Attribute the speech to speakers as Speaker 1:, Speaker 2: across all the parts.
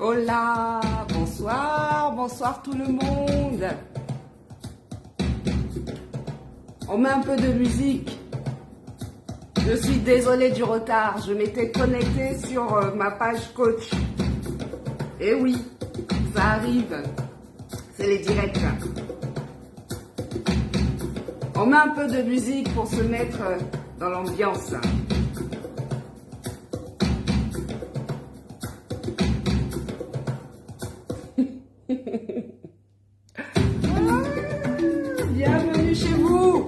Speaker 1: Hola, bonsoir, bonsoir tout le monde. On met un peu de musique. Je suis désolée du retard, je m'étais connectée sur ma page coach. Et oui, ça arrive, c'est les directs. On met un peu de musique pour se mettre dans l'ambiance. Bienvenue chez vous.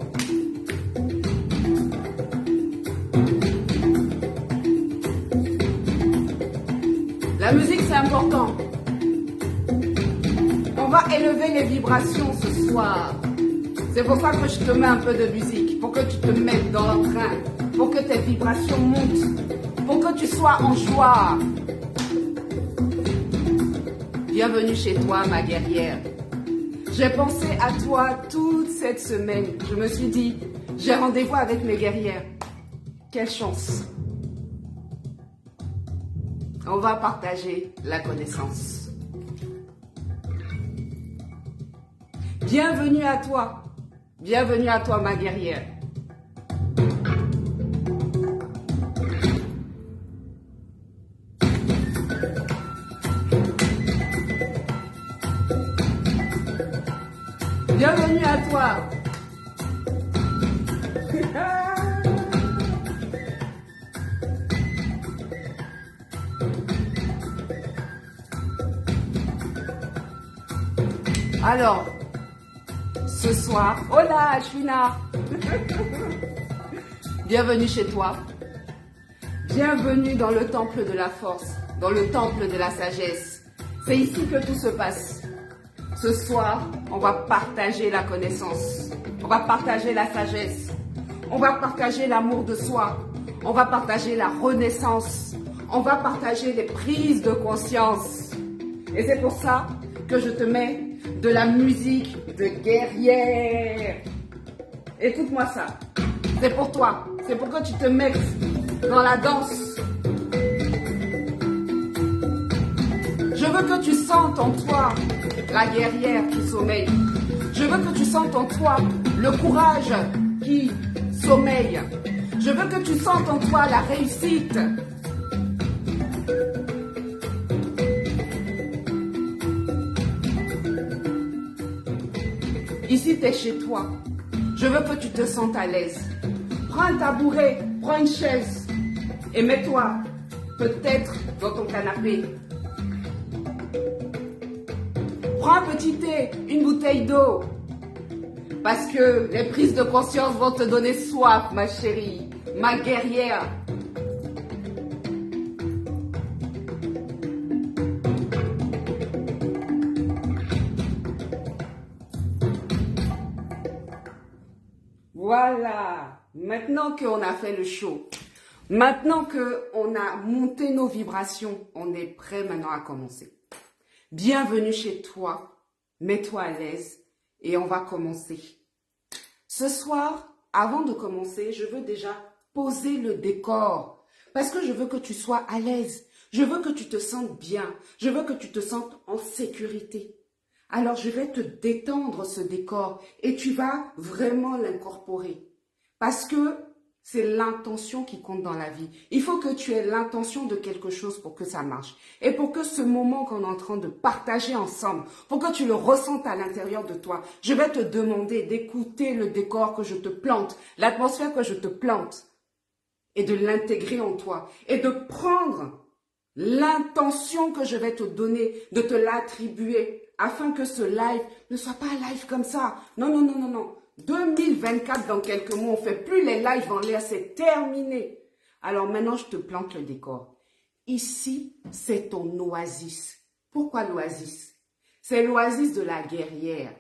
Speaker 1: La musique, c'est important. On va élever les vibrations ce soir. C'est pour ça que je te mets un peu de musique, pour que tu te mettes dans l'entrain, pour que tes vibrations montent, pour que tu sois en joie. Bienvenue chez toi, ma guerrière. J'ai pensé à toi toute cette semaine. Je me suis dit, j'ai rendez-vous avec mes guerrières. Quelle chance. On va partager la connaissance. Bienvenue à toi. Bienvenue à toi, ma guerrière. Bienvenue à toi. Alors, ce soir, hola Ashwina. Bienvenue chez toi. Bienvenue dans le temple de la force, dans le temple de la sagesse. C'est ici que tout se passe. Ce soir, on va partager la connaissance. On va partager la sagesse. On va partager l'amour de soi. On va partager la renaissance. On va partager les prises de conscience. Et c'est pour ça que je te mets de la musique de guerrière. Écoute-moi ça. C'est pour toi. C'est pour que tu te mettes dans la danse. Je veux que tu sentes en toi la guerrière qui sommeille. Je veux que tu sentes en toi le courage qui sommeille. Je veux que tu sentes en toi la réussite. Ici, tu es chez toi. Je veux que tu te sentes à l'aise. Prends un tabouret, prends une chaise et mets-toi peut-être dans ton canapé. Prends un petit thé, une bouteille d'eau. Parce que les prises de conscience vont te donner soif, ma chérie, ma guerrière. Voilà, maintenant qu'on a fait le show, maintenant qu'on a monté nos vibrations, on est prêt maintenant à commencer. Bienvenue chez toi, mets-toi à l'aise et on va commencer. Ce soir, avant de commencer, je veux déjà poser le décor parce que je veux que tu sois à l'aise, je veux que tu te sentes bien, je veux que tu te sentes en sécurité. Alors je vais te détendre ce décor et tu vas vraiment l'incorporer parce que c'est l'intention qui compte dans la vie. Il faut que tu aies l'intention de quelque chose pour que ça marche. Et pour que ce moment qu'on est en train de partager ensemble, pour que tu le ressentes à l'intérieur de toi, je vais te demander d'écouter le décor que je te plante, l'atmosphère que je te plante, et de l'intégrer en toi, et de prendre l'intention que je vais te donner, de te l'attribuer, afin que ce live ne soit pas un live comme ça. Non, non, non, non, non. 2024, dans quelques mois, on ne fait plus les lives en l'air, c'est terminé. Alors maintenant, je te plante le décor. Ici, c'est ton oasis. Pourquoi l'oasis? C'est l'oasis de la guerrière.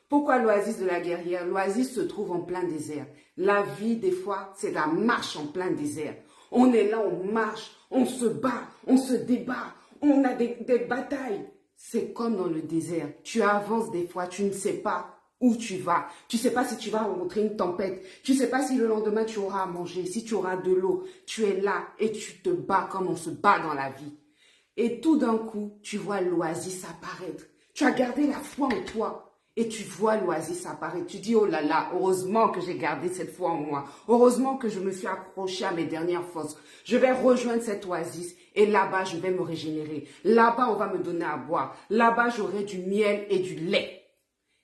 Speaker 1: Pourquoi l'oasis de la guerrière? L'oasis se trouve en plein désert. La vie, des fois, c'est la marche en plein désert. On est là, on marche, on se bat, on se débat, on a des batailles. C'est comme dans le désert. Tu avances des fois, tu ne sais pas où tu vas. Tu ne sais pas si tu vas rencontrer une tempête. Tu ne sais pas si le lendemain tu auras à manger, si tu auras de l'eau. Tu es là et tu te bats comme on se bat dans la vie. Et tout d'un coup, tu vois l'oasis apparaître. Tu as gardé la foi en toi. Et tu vois l'oasis apparaître. Tu dis, oh là là, heureusement que j'ai gardé cette foi en moi. Heureusement que je me suis accroché à mes dernières forces. Je vais rejoindre cette oasis et là-bas, je vais me régénérer. Là-bas, on va me donner à boire. Là-bas, j'aurai du miel et du lait.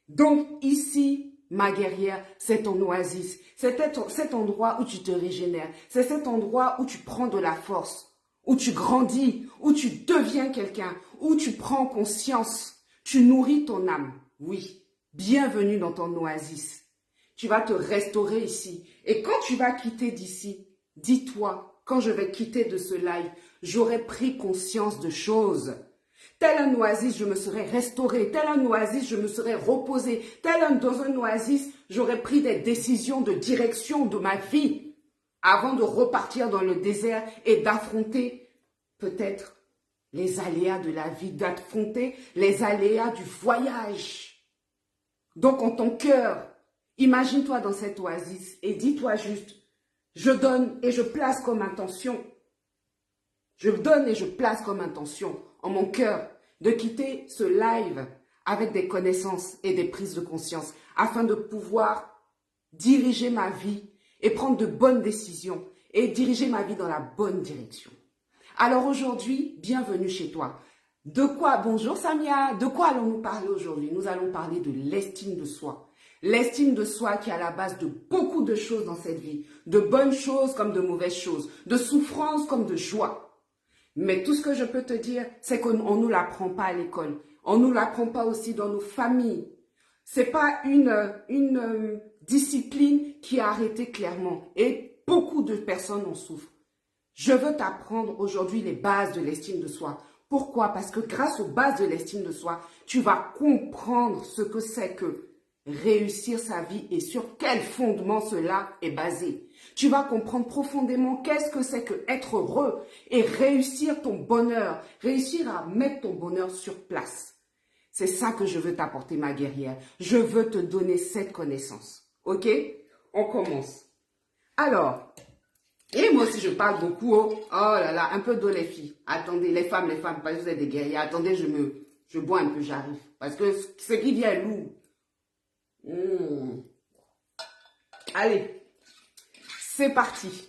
Speaker 1: Donc ici, ma guerrière, c'est ton oasis. C'est cet endroit où tu te régénères. C'est cet endroit où tu prends de la force, où tu grandis, où tu deviens quelqu'un, où tu prends conscience. Tu nourris ton âme. Oui. Bienvenue dans ton oasis. Tu vas te restaurer ici. Et quand tu vas quitter d'ici, dis-toi, quand je vais quitter de ce live, j'aurai pris conscience de choses. Tel un oasis, je me serais restauré. Tel un oasis, je me serais reposé. Dans un oasis, j'aurais pris des décisions de direction de ma vie avant de repartir dans le désert et d'affronter peut-être les aléas de la vie, d'affronter les aléas du voyage. Donc, en ton cœur, imagine-toi dans cette oasis et dis-toi juste, je donne et je place comme intention. Je donne et je place comme intention en mon cœur de quitter ce live avec des connaissances et des prises de conscience afin de pouvoir diriger ma vie et prendre de bonnes décisions et diriger ma vie dans la bonne direction. Alors aujourd'hui, bienvenue chez toi. De quoi, bonjour Samia, de quoi allons-nous parler aujourd'hui? Nous allons parler de l'estime de soi. L'estime de soi qui est à la base de beaucoup de choses dans cette vie, de bonnes choses comme de mauvaises choses, de souffrances comme de joie. Mais tout ce que je peux te dire, c'est qu'on ne nous l'apprend pas à l'école. On ne nous l'apprend pas aussi dans nos familles. C'est pas une discipline qui est arrêtée clairement. Et beaucoup de personnes en souffrent. Je veux t'apprendre aujourd'hui les bases de l'estime de soi. Pourquoi? Parce que grâce aux bases de l'estime de soi, tu vas comprendre ce que c'est que réussir sa vie et sur quel fondement cela est basé. Tu vas comprendre profondément qu'est-ce que c'est que être heureux et réussir ton bonheur, réussir à mettre ton bonheur sur place. C'est ça que je veux t'apporter, ma guerrière. Je veux te donner cette connaissance. Ok? On commence. Alors, et moi aussi je parle beaucoup. Oh là là, un peu d'eau les filles. Attendez, les femmes, parce que vous êtes des guerrières. Attendez, je bois un peu, j'arrive. Parce que ce qui vient est lourd. Allez, c'est parti.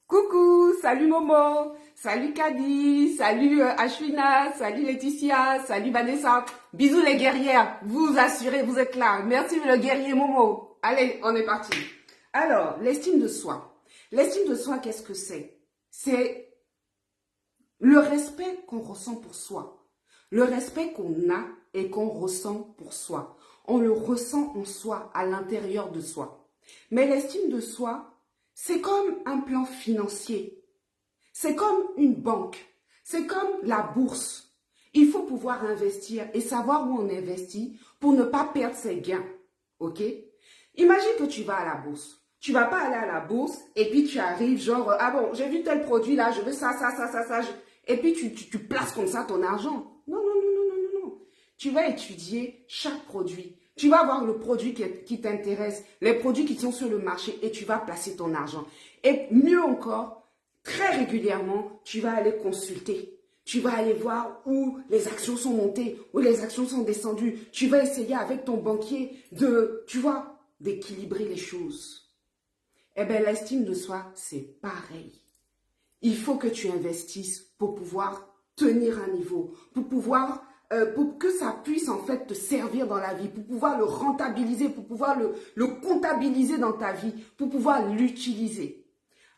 Speaker 1: Coucou, salut Momo, salut Kadi, salut Ashwina, salut Laetitia, salut Vanessa. Bisous les guerrières, vous assurez, vous êtes là. Merci le guerrier Momo. Allez, on est parti. Alors, l'estime de soi. L'estime de soi, qu'est-ce que c'est? C'est le respect qu'on ressent pour soi. Le respect qu'on a et qu'on ressent pour soi. On le ressent en soi, à l'intérieur de soi. Mais l'estime de soi, c'est comme un plan financier. C'est comme une banque. C'est comme la bourse. Il faut pouvoir investir et savoir où on investit pour ne pas perdre ses gains. Ok? Imagine que tu vas à la bourse. Tu vas pas aller à la bourse et puis tu arrives genre, ah bon, j'ai vu tel produit là, je veux ça. Et puis tu places comme ça ton argent. Non. Tu vas étudier chaque produit. Tu vas voir le produit qui t'intéresse, les produits qui sont sur le marché et tu vas placer ton argent. Et mieux encore, très régulièrement, tu vas aller consulter. Tu vas aller voir où les actions sont montées, où les actions sont descendues. Tu vas essayer avec ton banquier d'équilibrer les choses. Eh bien, l'estime de soi, c'est pareil. Il faut que tu investisses pour pouvoir tenir un niveau, pour que ça puisse en fait te servir dans la vie, pour pouvoir le rentabiliser, pour pouvoir le comptabiliser dans ta vie, pour pouvoir l'utiliser.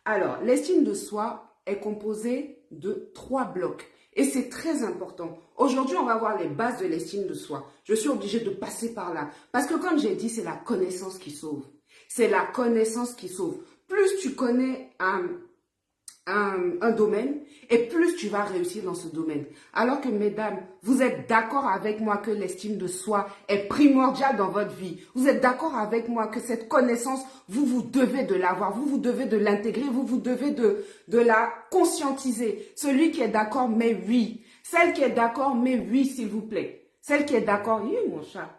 Speaker 1: Alors, l'estime de soi est composée de 3 blocs et c'est très important. Aujourd'hui, on va voir les bases de l'estime de soi. Je suis obligée de passer par là parce que comme j'ai dit, c'est la connaissance qui sauve. C'est la connaissance qui sauve. Plus tu connais un domaine et plus tu vas réussir dans ce domaine. Alors que mesdames, vous êtes d'accord avec moi que l'estime de soi est primordiale dans votre vie. Vous êtes d'accord avec moi que cette connaissance, vous devez de l'avoir, vous devez de l'intégrer, vous devez de la conscientiser. Celui qui est d'accord, mais oui. Celle qui est d'accord, mais oui, s'il vous plaît. Celle qui est d'accord,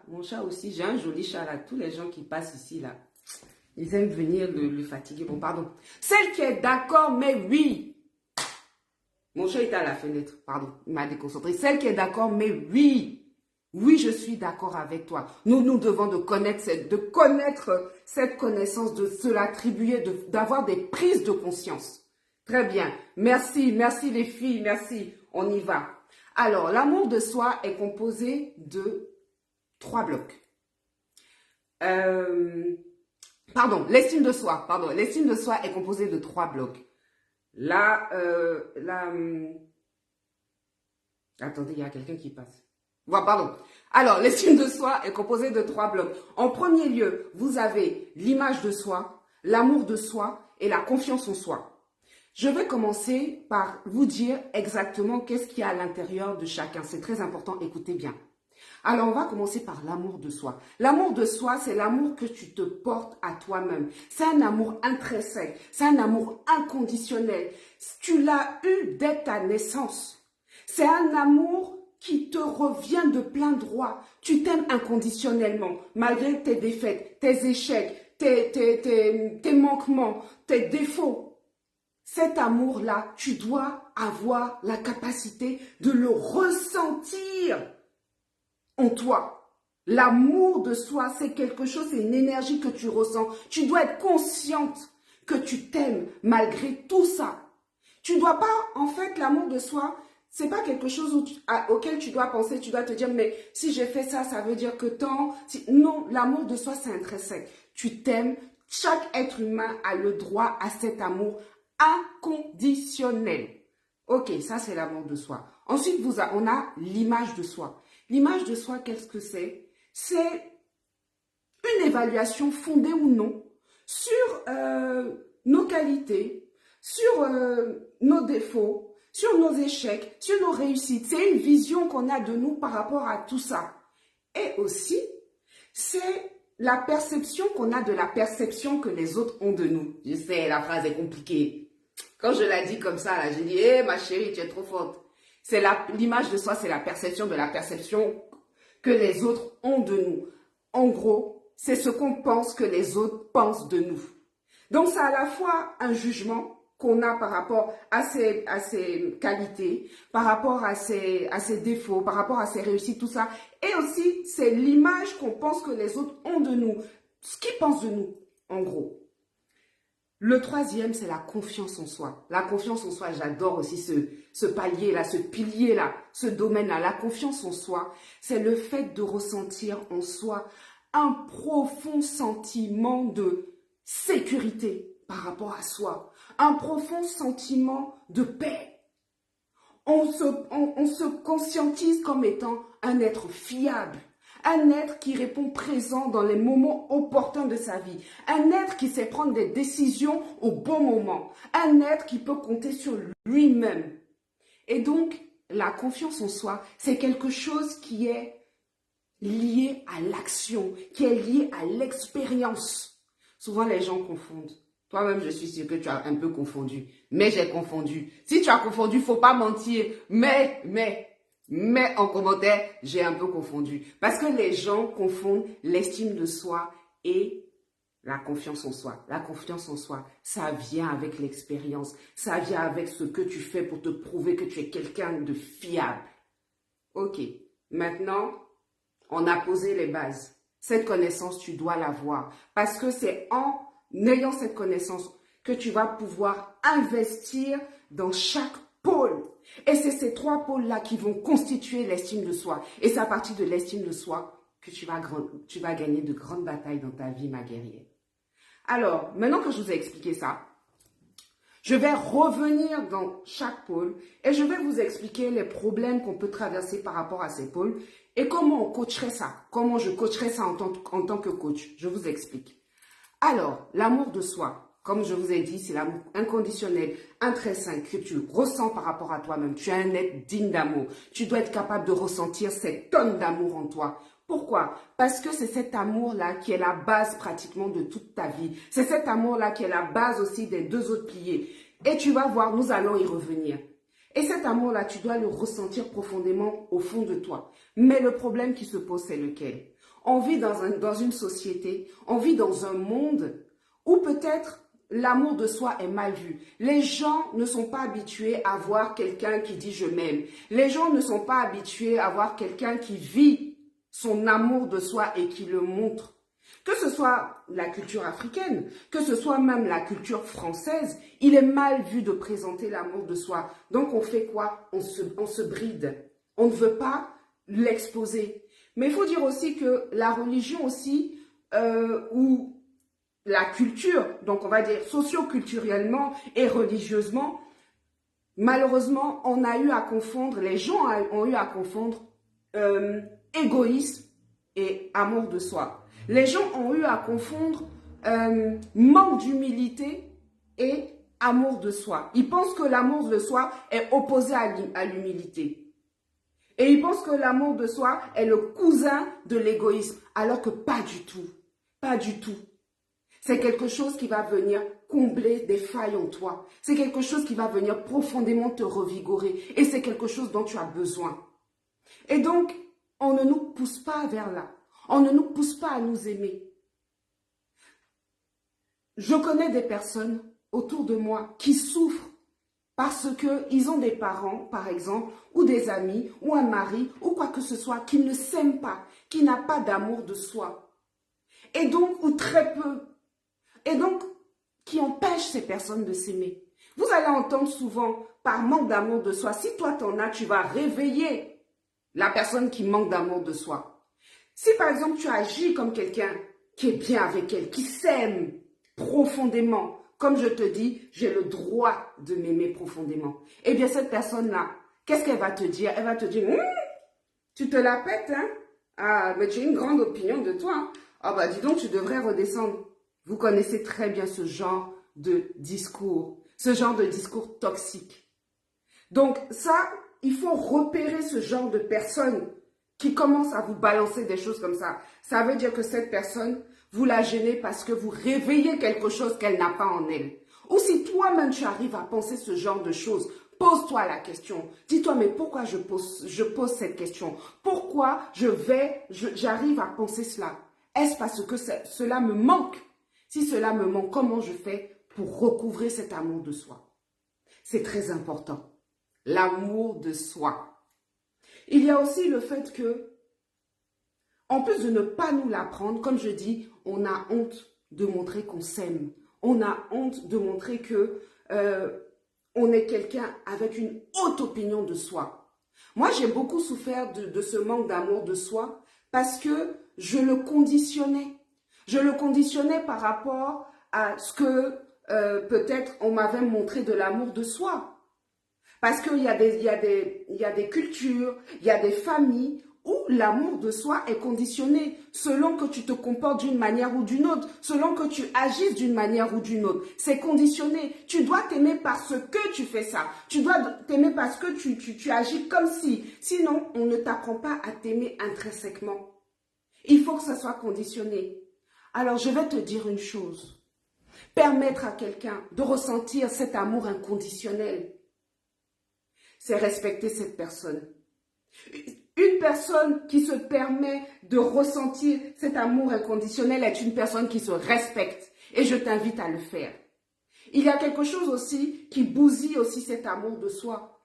Speaker 1: mon chat aussi, j'ai un joli chat là, tous les gens qui passent ici là. Ils aiment venir le fatiguer. Bon, pardon. Celle qui est d'accord, mais oui. Mon chat est à la fenêtre, pardon, il m'a déconcentré. Celle qui est d'accord, mais oui, oui, je suis d'accord avec toi. Nous devons de connaître cette connaissance, de se l'attribuer, d'avoir des prises de conscience. Très bien. Merci, merci les filles, merci. On y va. Alors, l'amour de soi est composé de 3 blocs. L'estime de soi, l'estime de soi est composée de 3 blocs. Attendez, il y a quelqu'un qui passe. Voilà, pardon. Alors, l'estime de soi est composée de 3 blocs. En premier lieu, vous avez l'image de soi, l'amour de soi et la confiance en soi. Je vais commencer par vous dire exactement qu'est-ce qu'il y a à l'intérieur de chacun. C'est très important, écoutez bien. Alors, on va commencer par l'amour de soi. L'amour de soi, c'est l'amour que tu te portes à toi-même. C'est un amour intrinsèque, c'est un amour inconditionnel. Tu l'as eu dès ta naissance. C'est un amour qui te revient de plein droit. Tu t'aimes inconditionnellement, malgré tes défaites, tes échecs, tes manquements, tes défauts. Cet amour-là, tu dois avoir la capacité de le ressentir en toi. L'amour de soi, c'est quelque chose, c'est une énergie que tu ressens. Tu dois être consciente que tu t'aimes malgré tout ça. Tu ne dois pas, en fait, l'amour de soi, c'est pas quelque chose auquel tu dois penser, tu dois te dire, mais si j'ai fait ça, ça veut dire que tant. Non, l'amour de soi, c'est intrinsèque. Tu t'aimes, chaque être humain a le droit à cet amour inconditionnel. Ok, ça c'est l'amour de soi. Ensuite, on a l'image de soi. L'image de soi, qu'est-ce que c'est? C'est une évaluation fondée ou non sur nos qualités, sur nos défauts, sur nos échecs, sur nos réussites. C'est une vision qu'on a de nous par rapport à tout ça. Et aussi, c'est la perception qu'on a de la perception que les autres ont de nous. Je sais, la phrase est compliquée. Quand je la dis comme ça, là, j'ai dit, hé, ma chérie, tu es trop forte. L'image de soi, c'est la perception de la perception que les autres ont de nous. En gros, c'est ce qu'on pense que les autres pensent de nous. Donc, c'est à la fois un jugement qu'on a par rapport à ses qualités, par rapport à ses défauts, par rapport à ses réussites, tout ça. Et aussi, c'est l'image qu'on pense que les autres ont de nous, ce qu'ils pensent de nous, en gros. Le troisième, c'est la confiance en soi. La confiance en soi, j'adore aussi ce palier-là, ce pilier-là, ce domaine-là. La confiance en soi, c'est le fait de ressentir en soi un profond sentiment de sécurité par rapport à soi, un profond sentiment de paix. On se conscientise comme étant un être fiable. Un être qui répond présent dans les moments opportuns de sa vie. Un être qui sait prendre des décisions au bon moment. Un être qui peut compter sur lui-même. Et donc, la confiance en soi, c'est quelque chose qui est lié à l'action, qui est lié à l'expérience. Souvent, les gens confondent. Toi-même, je suis sûre que tu as un peu confondu. Mais j'ai confondu. Si tu as confondu, il ne faut pas mentir. Mais en commentaire, j'ai un peu confondu. Parce que les gens confondent l'estime de soi et la confiance en soi. La confiance en soi, ça vient avec l'expérience. Ça vient avec ce que tu fais pour te prouver que tu es quelqu'un de fiable. Ok, maintenant, on a posé les bases. Cette connaissance, tu dois l'avoir. Parce que c'est en ayant cette connaissance que tu vas pouvoir investir dans chaque pôle. Et c'est ces 3 pôles-là qui vont constituer l'estime de soi. Et c'est à partir de l'estime de soi que tu vas gagner de grandes batailles dans ta vie, ma guerrière. Alors, maintenant que je vous ai expliqué ça, je vais revenir dans chaque pôle et je vais vous expliquer les problèmes qu'on peut traverser par rapport à ces pôles et comment on coacherait ça, comment je coacherais ça en tant que coach. Je vous explique. Alors, l'amour de soi. Comme je vous ai dit, c'est l'amour inconditionnel, intrinsèque que tu ressens par rapport à toi-même. Tu es un être digne d'amour. Tu dois être capable de ressentir cette tonne d'amour en toi. Pourquoi? Parce que c'est cet amour-là qui est la base pratiquement de toute ta vie. C'est cet amour-là qui est la base aussi des 2 autres piliers. Et tu vas voir, nous allons y revenir. Et cet amour-là, tu dois le ressentir profondément au fond de toi. Mais le problème qui se pose, c'est lequel? On vit dans une société, on vit dans un monde où peut-être l'amour de soi est mal vu. Les gens ne sont pas habitués à voir quelqu'un qui dit je m'aime. Les gens ne sont pas habitués à voir quelqu'un qui vit son amour de soi et qui le montre. Que ce soit la culture africaine, que ce soit même la culture française, il est mal vu de présenter l'amour de soi. Donc on fait quoi? On se bride. On ne veut pas l'exposer. Mais il faut dire aussi que la religion aussi, ou la culture, donc on va dire socio-culturellement et religieusement, malheureusement, on a eu à confondre, les gens ont eu à confondre égoïsme et amour de soi. Les gens ont eu à confondre manque d'humilité et amour de soi. Ils pensent que l'amour de soi est opposé à l'humilité. Et ils pensent que l'amour de soi est le cousin de l'égoïsme, alors que pas du tout. Pas du tout. C'est quelque chose qui va venir combler des failles en toi. C'est quelque chose qui va venir profondément te revigorer. Et c'est quelque chose dont tu as besoin. Et donc, on ne nous pousse pas vers là. On ne nous pousse pas à nous aimer. Je connais des personnes autour de moi qui souffrent parce qu'ils ont des parents, par exemple, ou des amis, ou un mari, ou quoi que ce soit, qui ne s'aiment pas, qui n'a pas d'amour de soi. Et donc, ou très peu. Et donc, qui empêche ces personnes de s'aimer. Vous allez entendre souvent, par manque d'amour de soi, si toi t'en as, tu vas réveiller la personne qui manque d'amour de soi. Si par exemple tu agis comme quelqu'un qui est bien avec elle, qui s'aime profondément, comme je te dis, j'ai le droit de m'aimer profondément. Eh bien cette personne-là, qu'est-ce qu'elle va te dire? Elle va te dire, tu te la pètes, hein? Ah, mais j'ai une grande opinion de toi. Hein? Ah bah dis donc, tu devrais redescendre. Vous connaissez très bien ce genre de discours toxique. Donc ça, il faut repérer ce genre de personnes qui commencent à vous balancer des choses comme ça. Ça veut dire que cette personne, vous la gênez parce que vous réveillez quelque chose qu'elle n'a pas en elle. Ou si toi-même tu arrives à penser ce genre de choses, pose-toi la question. Dis-toi, mais pourquoi je pose cette question? Pourquoi j'arrive à penser cela? Est-ce parce que cela me manque? Si cela me manque, comment je fais pour recouvrer cet amour de soi? C'est très important. L'amour de soi. Il y a aussi le fait que, en plus de ne pas nous l'apprendre, comme je dis, on a honte de montrer qu'on s'aime. On a honte de montrer que on est quelqu'un avec une haute opinion de soi. Moi, j'ai beaucoup souffert de ce manque d'amour de soi parce que je le conditionnais. Je le conditionnais par rapport à ce que peut-être on m'avait montré de l'amour de soi. Parce qu'il y a des cultures, il y a des familles où l'amour de soi est conditionné selon que tu te comportes d'une manière ou d'une autre, selon que tu agisses d'une manière ou d'une autre. C'est conditionné. Tu dois t'aimer parce que tu fais ça. Tu dois t'aimer parce que tu agis comme si. Sinon, on ne t'apprend pas à t'aimer intrinsèquement. Il faut que ça soit conditionné. Alors, je vais te dire une chose. Permettre à quelqu'un de ressentir cet amour inconditionnel, c'est respecter cette personne. Une personne qui se permet de ressentir cet amour inconditionnel est une personne qui se respecte. Et je t'invite à le faire. Il y a quelque chose aussi qui bousille aussi cet amour de soi.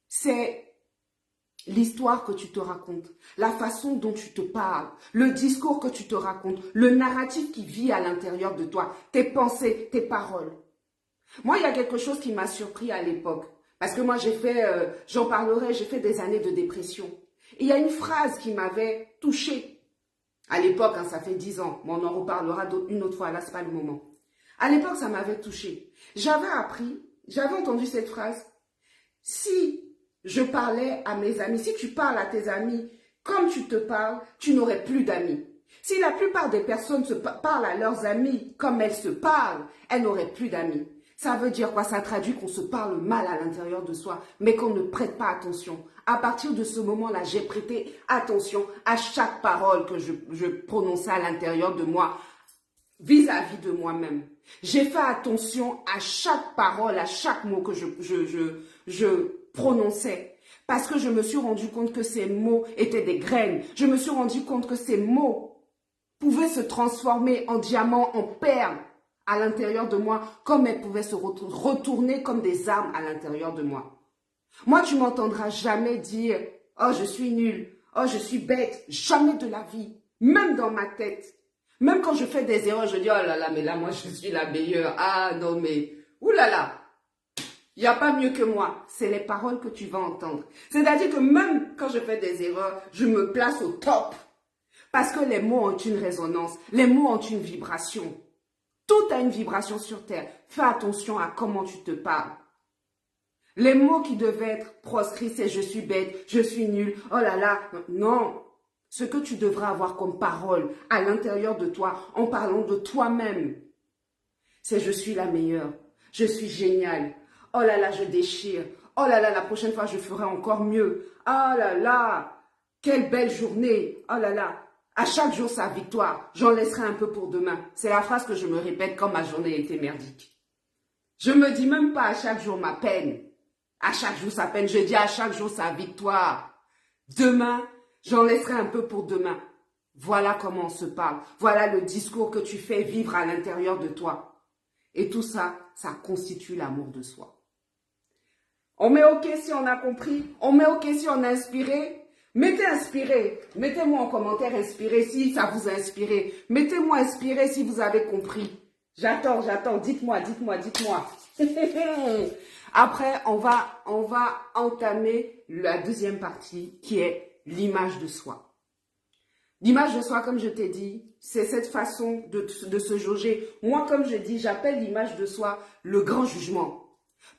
Speaker 1: C'est l'histoire que tu te racontes, la façon dont tu te parles, le discours que tu te racontes, le narratif qui vit à l'intérieur de toi, tes pensées, tes paroles. Moi, il y a quelque chose qui m'a surpris à l'époque. Parce que moi, j'en parlerai, j'ai fait des années de dépression. Et il y a une phrase qui m'avait touchée. À l'époque, hein, ça fait 10 ans, mais on en reparlera une autre fois, là, c'est pas le moment. À l'époque, ça m'avait touchée. J'avais entendu cette phrase. Si je parlais à mes amis, si tu parles à tes amis comme tu te parles, tu n'aurais plus d'amis. Si la plupart des personnes parlent à leurs amis comme elles se parlent, elles n'auraient plus d'amis. Ça veut dire quoi? Ça traduit qu'on se parle mal à l'intérieur de soi, mais qu'on ne prête pas attention. À partir de ce moment-là, j'ai prêté attention à chaque parole que je prononçais à l'intérieur de moi, vis-à-vis de moi-même. J'ai fait attention à chaque parole, à chaque mot que je prononçais. Parce que je me suis rendu compte que ces mots étaient des graines. Je me suis rendu compte que ces mots pouvaient se transformer en diamants, en perles, à l'intérieur de moi, comme elles pouvaient se retourner comme des armes à l'intérieur de moi. Moi, tu m'entendras jamais dire « Oh, je suis nulle. Oh, je suis bête. » Jamais de la vie. Même dans ma tête. Même quand je fais des erreurs, je dis « Oh là là, mais là, moi, je suis la meilleure. Ah non, mais... Ouh là là. Il n'y a pas mieux que moi. » C'est les paroles que tu vas entendre. C'est-à-dire que même quand je fais des erreurs, je me place au top. Parce que les mots ont une résonance. Les mots ont une vibration. Tout a une vibration sur terre. Fais attention à comment tu te parles. Les mots qui devaient être proscrits, c'est « je suis bête, je suis nulle, oh là là ». Non, ce que tu devras avoir comme parole à l'intérieur de toi, en parlant de toi-même, c'est « je suis la meilleure, je suis géniale, oh là là, je déchire, oh là là, la prochaine fois, je ferai encore mieux, oh là là, quelle belle journée, oh là là ». À chaque jour, sa victoire, j'en laisserai un peu pour demain. C'est la phrase que je me répète quand ma journée était merdique. Je me dis même pas à chaque jour ma peine. À chaque jour sa peine, je dis à chaque jour sa victoire. Demain, j'en laisserai un peu pour demain. Voilà comment on se parle. Voilà le discours que tu fais vivre à l'intérieur de toi. Et tout ça, ça constitue l'amour de soi. On met OK si on a compris. On met OK si on a inspiré. Mettez inspiré. Mettez-moi en commentaire inspiré si ça vous a inspiré. Mettez-moi inspiré si vous avez compris. J'attends. Dites-moi. Après, on va entamer la deuxième partie qui est l'image de soi. L'image de soi, comme je t'ai dit, c'est cette façon de se jauger. Moi, comme je dis, j'appelle l'image de soi le grand jugement.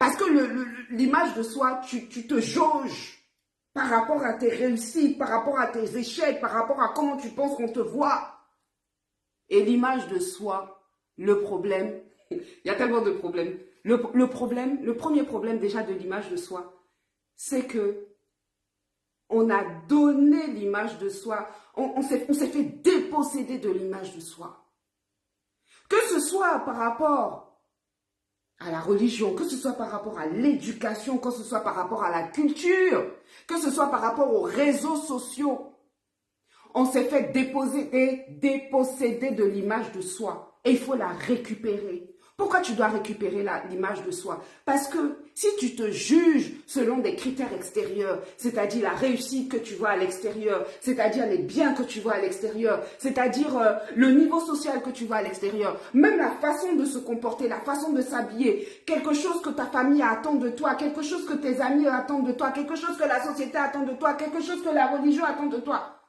Speaker 1: Parce que l'image de soi, tu te jauges par rapport à tes réussites, par rapport à tes échecs, par rapport à comment tu penses qu'on te voit. Et l'image de soi, le problème, il y a tellement de problèmes. Le premier problème déjà de l'image de soi, c'est que on a donné l'image de soi, on s'est fait déposséder de l'image de soi. Que ce soit par rapport à la religion, que ce soit par rapport à l'éducation, que ce soit par rapport à la culture, que ce soit par rapport aux réseaux sociaux, on s'est fait déposséder de l'image de soi et il faut la récupérer. Pourquoi tu dois récupérer l'image de soi? Parce que si tu te juges selon des critères extérieurs, c'est-à-dire la réussite que tu vois à l'extérieur, c'est-à-dire les biens que tu vois à l'extérieur, c'est-à-dire le niveau social que tu vois à l'extérieur, même la façon de se comporter, la façon de s'habiller, quelque chose que ta famille attend de toi, quelque chose que tes amis attendent de toi, quelque chose que la société attend de toi, quelque chose que la religion attend de toi,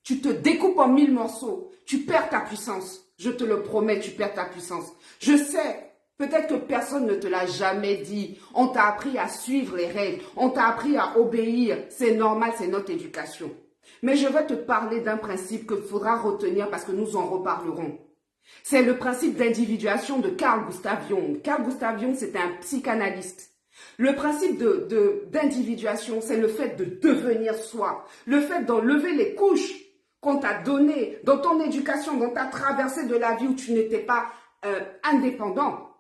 Speaker 1: tu te découpes en 1000 morceaux, tu perds ta puissance. Je te le promets, tu perds ta puissance. Je sais, peut-être que personne ne te l'a jamais dit. On t'a appris à suivre les règles, on t'a appris à obéir. C'est normal, c'est notre éducation. Mais je vais te parler d'un principe qu'il faudra retenir parce que nous en reparlerons. C'est le principe d'individuation de Carl Gustav Jung. Carl Gustav Jung, c'était un psychanalyste. Le principe d'individuation, c'est le fait de devenir soi, le fait d'enlever les couches qu'on t'a donné dans ton éducation, dans ta traversée de la vie où tu n'étais pas indépendant.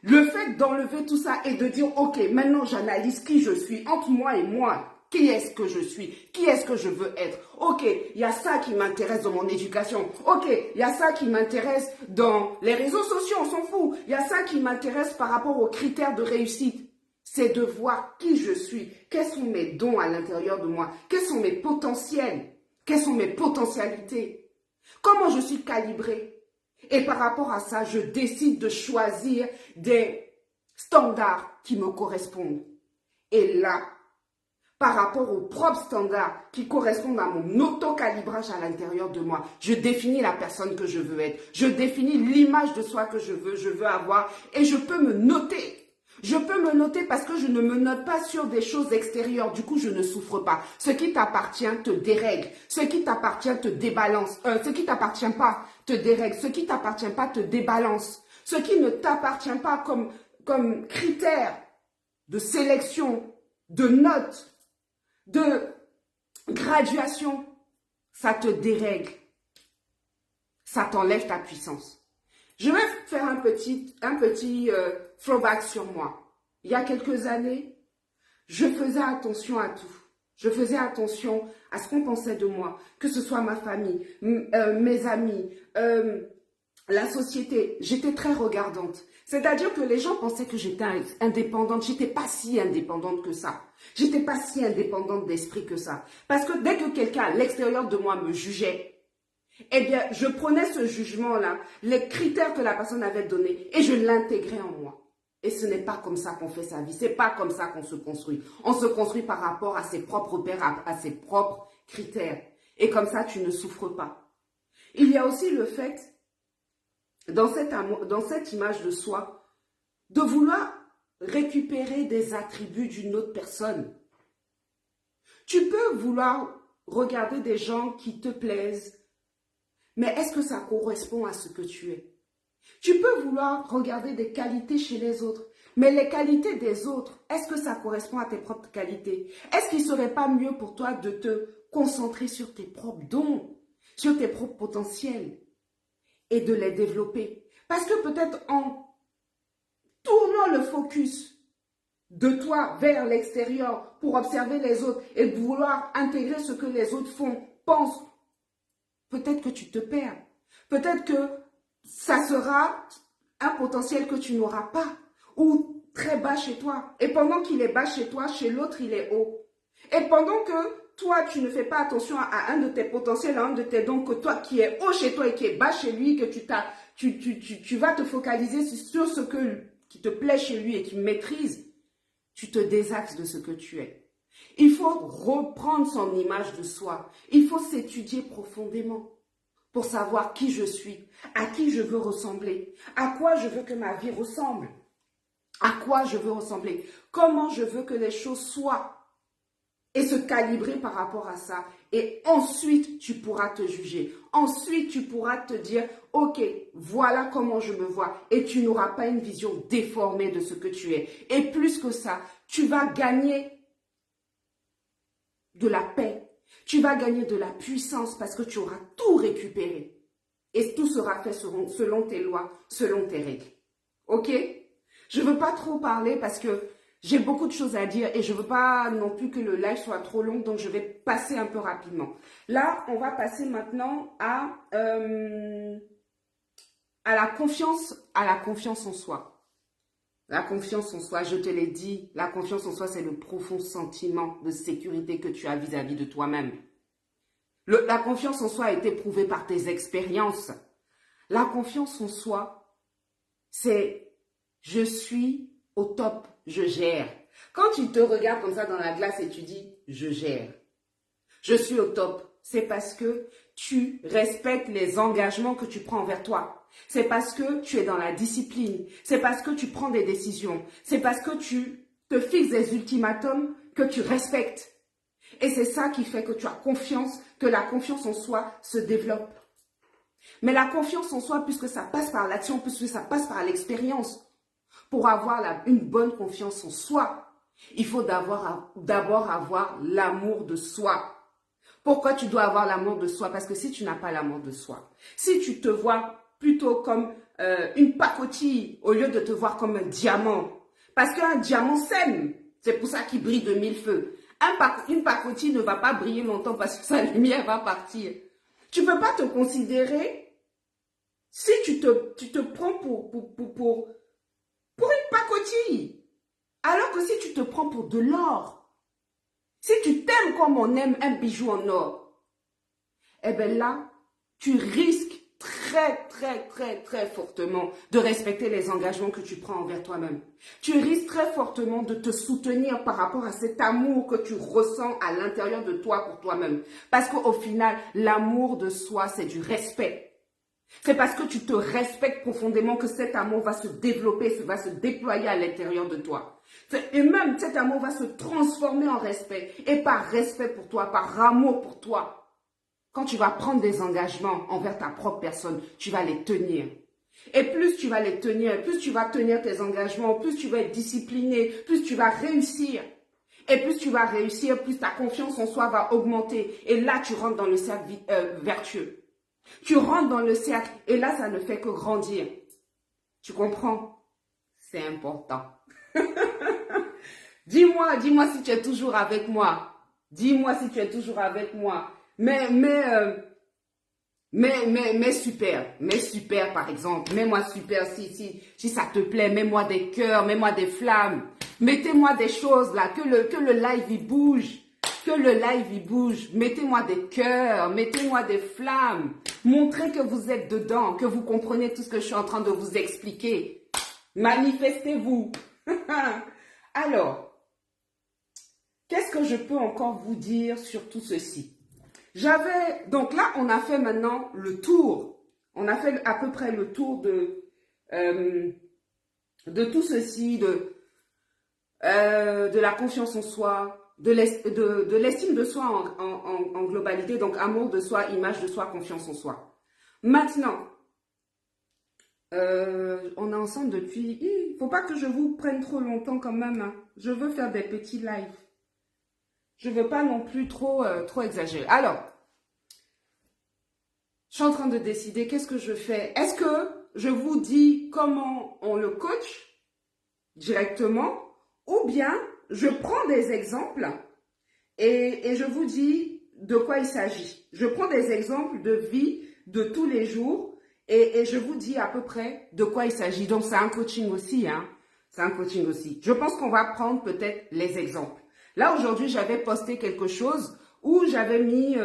Speaker 1: Le fait d'enlever tout ça et de dire, ok, maintenant j'analyse qui je suis, entre moi et moi, qui est-ce que je suis, qui est-ce que je veux être. Ok, il y a ça qui m'intéresse dans mon éducation. Ok, il y a ça qui m'intéresse dans les réseaux sociaux, on s'en fout. Il y a ça qui m'intéresse par rapport aux critères de réussite. C'est de voir qui je suis, quels sont mes dons à l'intérieur de moi, quels sont mes potentiels. Quelles sont mes potentialités? Comment je suis calibrée? Et par rapport à ça, je décide de choisir des standards qui me correspondent. Et là, par rapport aux propres standards qui correspondent à mon auto-calibrage à l'intérieur de moi, je définis la personne que je veux être. Je définis l'image de soi que je veux avoir et je peux me noter. Je peux me noter parce que je ne me note pas sur des choses extérieures. Du coup, je ne souffre pas. Ce qui t'appartient te dérègle. Ce qui t'appartient te débalance. Ce qui t'appartient pas te dérègle. Ce qui t'appartient pas te débalance. Ce qui ne t'appartient pas comme critère de sélection, de note, de graduation, ça te dérègle. Ça t'enlève ta puissance. Je vais faire un petit throwback sur moi. Il y a quelques années, je faisais attention à tout. Je faisais attention à ce qu'on pensait de moi, que ce soit ma famille, mes amis, la société, j'étais très regardante. C'est-à-dire que les gens pensaient que j'étais indépendante. J'étais pas si indépendante que ça. J'étais pas si indépendante d'esprit que ça. Parce que dès que quelqu'un à l'extérieur de moi me jugeait, eh bien, je prenais ce jugement-là, les critères que la personne avait donnés, et je l'intégrais en moi. Et ce n'est pas comme ça qu'on fait sa vie. C'est pas comme ça qu'on se construit. On se construit par rapport à ses propres repères, à ses propres critères. Et comme ça, tu ne souffres pas. Il y a aussi le fait, dans cette image de soi, de vouloir récupérer des attributs d'une autre personne. Tu peux vouloir regarder des gens qui te plaisent, mais est-ce que ça correspond à ce que tu es? Tu peux vouloir regarder des qualités chez les autres, mais les qualités des autres, est-ce que ça correspond à tes propres qualités? Est-ce qu'il ne serait pas mieux pour toi de te concentrer sur tes propres dons, sur tes propres potentiels et de les développer? Parce que peut-être en tournant le focus de toi vers l'extérieur pour observer les autres et vouloir intégrer ce que les autres font, pensent, peut-être que tu te perds. Peut-être que ça sera un potentiel que tu n'auras pas ou très bas chez toi. Et pendant qu'il est bas chez toi, chez l'autre, il est haut. Et pendant que toi, tu ne fais pas attention à un de tes potentiels, à un de tes dons, que toi qui est haut chez toi et qui est bas chez lui, que tu vas te focaliser sur ce qui te plaît chez lui et qui maîtrise, tu te désaxes de ce que tu es. Il faut reprendre son image de soi. Il faut s'étudier profondément pour savoir qui je suis, à qui je veux ressembler, à quoi je veux que ma vie ressemble, à quoi je veux ressembler, comment je veux que les choses soient et se calibrer par rapport à ça. Et ensuite, tu pourras te juger. Ensuite, tu pourras te dire, ok, voilà comment je me vois. Et tu n'auras pas une vision déformée de ce que tu es. Et plus que ça, tu vas gagner de la paix. Tu vas gagner de la puissance parce que tu auras tout récupéré. Et tout sera fait selon tes lois, selon tes règles. Ok? Je ne veux pas trop parler parce que j'ai beaucoup de choses à dire et je ne veux pas non plus que le live soit trop long, donc je vais passer un peu rapidement. Là, on va passer maintenant à la confiance en soi. La confiance en soi, je te l'ai dit, la confiance en soi, c'est le profond sentiment de sécurité que tu as vis-à-vis de toi-même. La confiance en soi a été prouvée par tes expériences. La confiance en soi, c'est je suis au top, je gère. Quand tu te regardes comme ça dans la glace et tu dis je gère, je suis au top, c'est parce que tu respectes les engagements que tu prends envers toi. C'est parce que tu es dans la discipline. C'est parce que tu prends des décisions. C'est parce que tu te fixes des ultimatums que tu respectes. Et c'est ça qui fait que tu as confiance, que la confiance en soi se développe. Mais la confiance en soi, puisque ça passe par l'action, puisque ça passe par l'expérience, pour avoir une bonne confiance en soi, il faut d'abord avoir l'amour de soi. Pourquoi tu dois avoir l'amour de soi? Parce que si tu n'as pas l'amour de soi, si tu te vois plutôt comme une pacotille au lieu de te voir comme un diamant, parce qu'un diamant sème, c'est pour ça qu'il brille de mille feux. Une pacotille ne va pas briller longtemps parce que sa lumière va partir. Tu ne peux pas te considérer, si tu te prends pour une pacotille, alors que si tu te prends pour de l'or, si tu t'aimes comme on aime un bijou en or, eh bien là, tu risques très fortement de respecter les engagements que tu prends envers toi-même. Tu risques très fortement de te soutenir par rapport à cet amour que tu ressens à l'intérieur de toi pour toi-même. Parce qu'au final, l'amour de soi, c'est du respect. C'est parce que tu te respectes profondément que cet amour va se développer, va se déployer à l'intérieur de toi. Et même cet amour va se transformer en respect. Et par respect pour toi, par amour pour toi, quand tu vas prendre des engagements envers ta propre personne, tu vas les tenir. Et plus tu vas les tenir, plus tu vas tenir tes engagements, plus tu vas être discipliné, plus tu vas réussir. Et plus tu vas réussir, plus ta confiance en soi va augmenter. Et là, tu rentres dans le cercle vertueux. Tu rentres dans le cercle et là, ça ne fait que grandir. Tu comprends? C'est important. Dis-moi si tu es toujours avec moi. Dis-moi si tu es toujours avec moi. Mais Mais super par exemple, mets-moi super si ça te plaît, mets-moi des cœurs, mets-moi des flammes, mettez-moi des choses là, que le live il bouge, que le live il bouge, mettez-moi des cœurs, mettez-moi des flammes, montrez que vous êtes dedans, que vous comprenez tout ce que je suis en train de vous expliquer, manifestez-vous. Alors, qu'est-ce que je peux encore vous dire sur tout ceci? Donc là, on a fait maintenant le tour. On a fait à peu près le tour de tout ceci, de la confiance en soi, de l'estime de soi en globalité. Donc, amour de soi, image de soi, confiance en soi. Maintenant, on est ensemble depuis... Il ne faut pas que je vous prenne trop longtemps quand même. Hein. Je veux faire des petits lives. Je ne veux pas non plus trop exagérer. Alors, je suis en train de décider qu'est-ce que je fais. Est-ce que je vous dis comment on le coach directement ou bien je prends des exemples et je vous dis de quoi il s'agit. Je prends des exemples de vie de tous les jours et je vous dis à peu près de quoi il s'agit. Donc, c'est un coaching aussi. Hein. C'est un coaching aussi. Je pense qu'on va prendre peut-être les exemples. Là, aujourd'hui, j'avais posté quelque chose où j'avais mis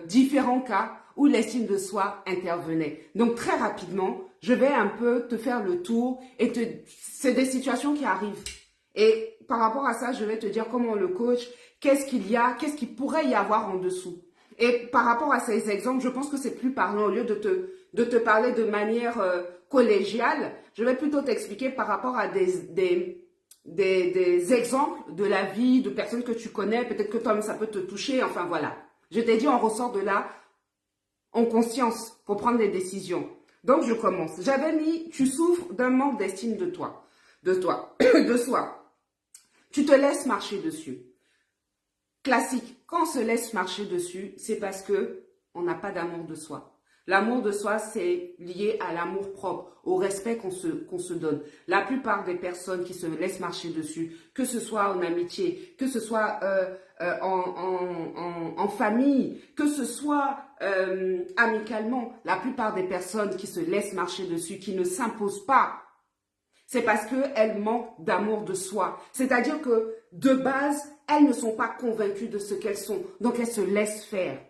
Speaker 1: différents cas où l'estime de soi intervenait. Donc, très rapidement, je vais un peu te faire le tour et c'est des situations qui arrivent. Et par rapport à ça, je vais te dire comment on le coach, qu'est-ce qu'il pourrait y avoir en dessous. Et par rapport à ces exemples, je pense que c'est plus parlant. Au lieu de te parler de manière collégiale, je vais plutôt t'expliquer par rapport à des exemples de la vie, de personnes que tu connais, peut-être que toi, ça peut te toucher, enfin voilà. Je t'ai dit, on ressort de là en conscience pour prendre des décisions. Donc, je commence. J'avais mis, tu souffres d'un manque d'estime de soi. Tu te laisses marcher dessus. Classique, quand on se laisse marcher dessus, c'est parce que on n'a pas d'amour de soi. L'amour de soi, c'est lié à l'amour propre, au respect qu'on se donne. La plupart des personnes qui se laissent marcher dessus, que ce soit en amitié, que ce soit en famille, que ce soit amicalement, la plupart des personnes qui se laissent marcher dessus, qui ne s'imposent pas, c'est parce qu'elles manquent d'amour de soi. C'est-à-dire que, de base, elles ne sont pas convaincues de ce qu'elles sont. Donc, elles se laissent faire.